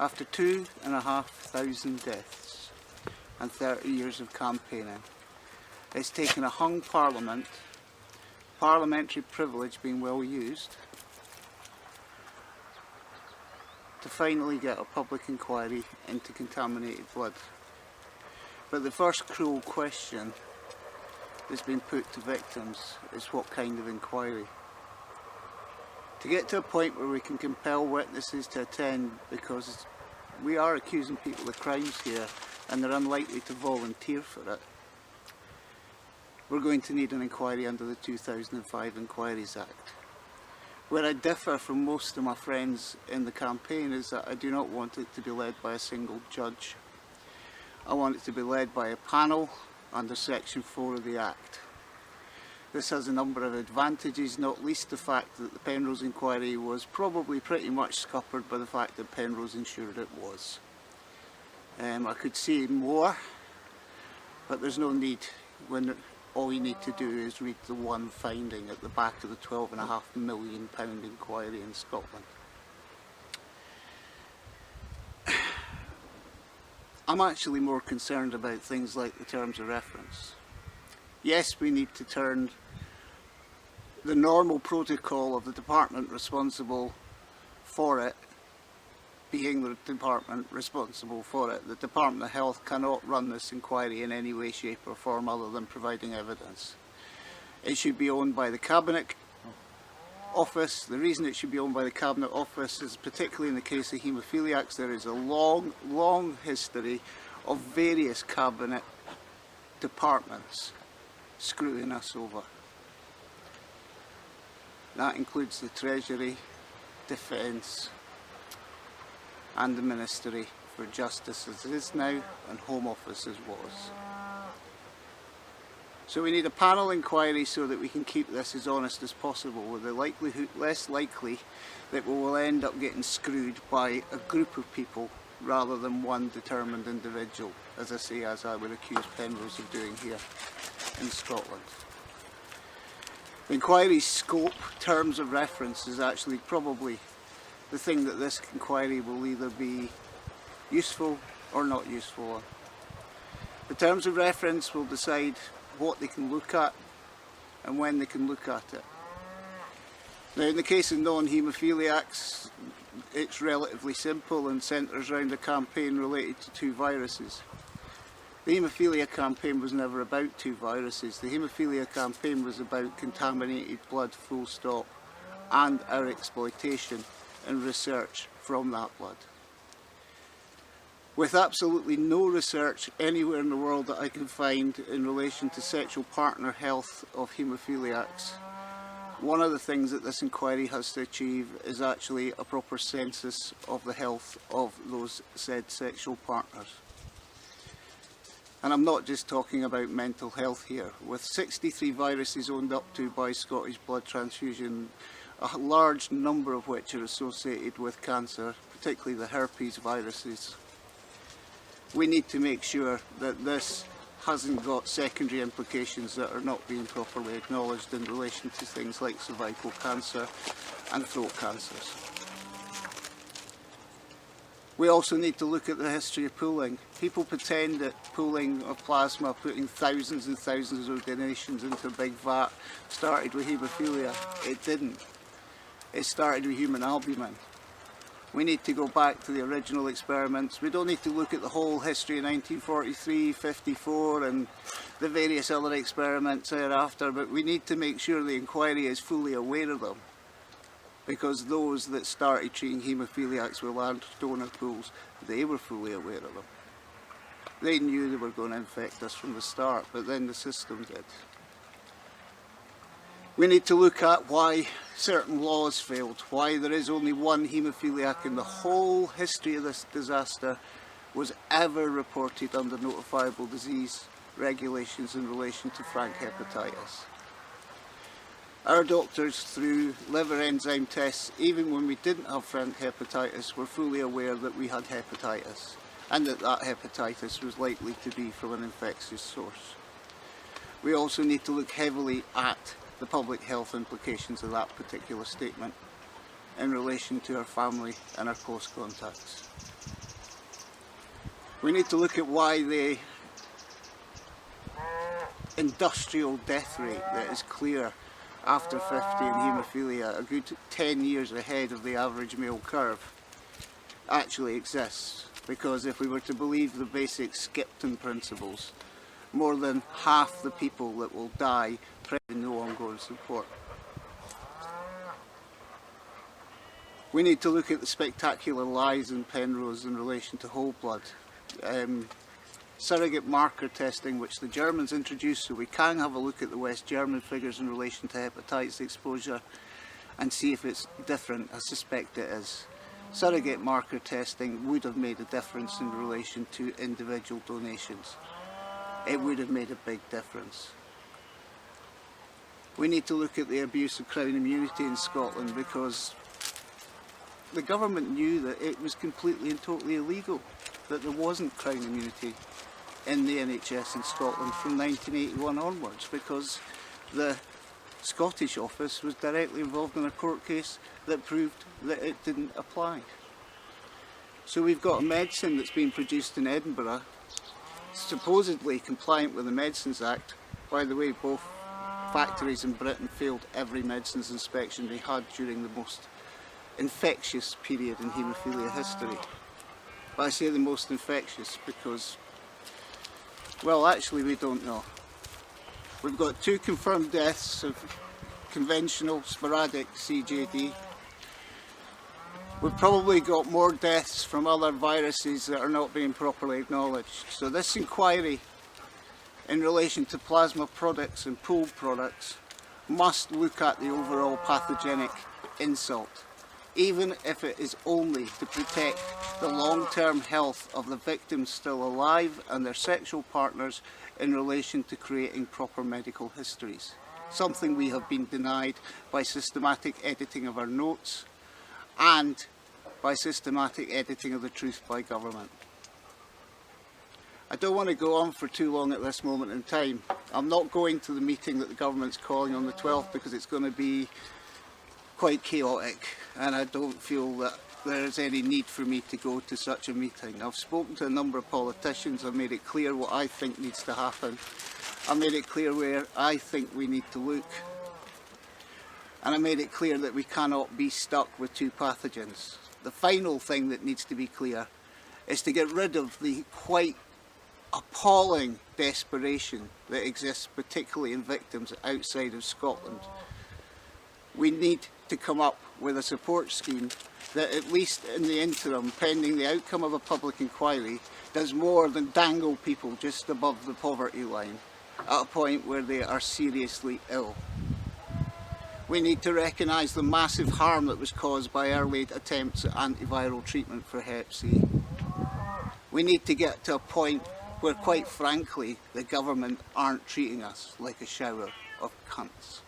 After 2,500 deaths and 30 years of campaigning, it's taken a hung parliament, parliamentary privilege being well used, to finally get a public inquiry into contaminated blood. But the first cruel question that's been put to victims is what kind of inquiry? To get to a point where we can compel witnesses to attend, because we are accusing people of crimes here and they're unlikely to volunteer for it, we're going to need an inquiry under the 2005 Inquiries Act. Where I differ from most of my friends in the campaign is that I do not want it to be led by a single judge. I want it to be led by a panel under Section 4 of the Act. This has a number of advantages, not least the fact that the Penrose inquiry was probably pretty much scuppered by the fact that Penrose ensured it was. I could say more, but there's no need when all you need to do is read the one finding at the back of the £12.5 million inquiry in Scotland. I'm actually more concerned about things like the terms of reference. Yes, we need to turn the normal protocol of the department responsible for it, being the department responsible for it. The Department of Health cannot run this inquiry in any way, shape or form other than providing evidence. It should be owned by the Cabinet Office. The reason it should be owned by the Cabinet Office is, particularly in the case of haemophiliacs, there is a long history of various Cabinet departments screwing us over. That includes the Treasury, Defence and the Ministry for Justice as it is now, and Home Office as was. So we need a panel inquiry so that we can keep this as honest as possible, with the likelihood less likely that we will end up getting screwed by a group of people rather than one determined individual, as I say, as I would accuse Penrose of doing here in Scotland. The inquiry's scope, terms of reference, is actually probably the thing that this inquiry will either be useful or not useful on. The terms of reference will decide what they can look at and when they can look at it. Now, in the case of non-haemophiliacs, it's relatively simple and centres around a campaign related to 2 viruses. The haemophilia campaign was never about 2 viruses. The haemophilia campaign was about contaminated blood, full stop, and our exploitation and research from that blood. With absolutely no research anywhere in the world that I can find in relation to sexual partner health of haemophiliacs, one of the things that this inquiry has to achieve is actually a proper census of the health of those said sexual partners. And I'm not just talking about mental health here. With 63 viruses owned up to by Scottish Blood Transfusion, a large number of which are associated with cancer, particularly the herpes viruses, we need to make sure that this hasn't got secondary implications that are not being properly acknowledged in relation to things like cervical cancer and throat cancers. We also need to look at the history of pooling. People pretend that pooling of plasma, putting thousands and thousands of donations into a big vat, started with haemophilia. It didn't. It started with human albumin. We need to go back to the original experiments. We don't need to look at the whole history of 1943, 54 and the various other experiments thereafter, but we need to make sure the inquiry is fully aware of them, because those that started treating haemophiliacs with large donor pools, they were fully aware of them. They knew they were going to infect us from the start, but then the system did. We need to look at why certain laws failed, why there is only one haemophiliac in the whole history of this disaster was ever reported under notifiable disease regulations in relation to frank hepatitis. Our doctors, through liver enzyme tests, even when we didn't have frank hepatitis, were fully aware that we had hepatitis and that that hepatitis was likely to be from an infectious source. We also need to look heavily at the public health implications of that particular statement in relation to our family and our close contacts. We need to look at why the industrial death rate that is clear after 50 in haemophilia, a good 10 years ahead of the average male curve, actually exists. Because if we were to believe the basic Skipton principles, more than half the people that will die provide no ongoing support. We need to look at the spectacular lies in Penrose in relation to whole blood. Surrogate marker testing, which the Germans introduced, so we can have a look at the West German figures in relation to hepatitis exposure and see if it's different. I suspect it is. Surrogate marker testing would have made a difference in relation to individual donations. It would have made a big difference. We need to look at the abuse of Crown immunity in Scotland, because the government knew that it was completely and totally illegal, that there wasn't Crown immunity in the NHS in Scotland from 1981 onwards, because the Scottish office was directly involved in a court case that proved that it didn't apply. So we've got a medicine that's been produced in Edinburgh, supposedly compliant with the Medicines Act. By the way, both factories in Britain failed every medicines inspection they had during the most infectious period in haemophilia history. But I say the most infectious because, well, actually we don't know. We've got 2 confirmed deaths of conventional sporadic CJD. We've probably got more deaths from other viruses that are not being properly acknowledged. So this inquiry in relation to plasma products and pooled products must look at the overall pathogenic insult, even if it is only to protect the long-term health of the victims still alive and their sexual partners in relation to creating proper medical histories. Something we have been denied by systematic editing of our notes and by systematic editing of the truth by government. I don't want to go on for too long at this moment in time. I'm not going to the meeting that the government's calling on the 12th because it's going to be quite chaotic, and I don't feel that there's any need for me to go to such a meeting. I've spoken to a number of politicians. I've made it clear what I think needs to happen. I made it clear where I think we need to look. And I made it clear that we cannot be stuck with 2 pathogens. The final thing that needs to be clear is to get rid of the quite appalling desperation that exists, particularly in victims outside of Scotland. We need to come up with a support scheme that, at least in the interim, pending the outcome of a public inquiry, does more than dangle people just above the poverty line at a point where they are seriously ill. We need to recognise the massive harm that was caused by early attempts at antiviral treatment for Hep C. We need to get to a point where, quite frankly, the government aren't treating us like a shower of cunts.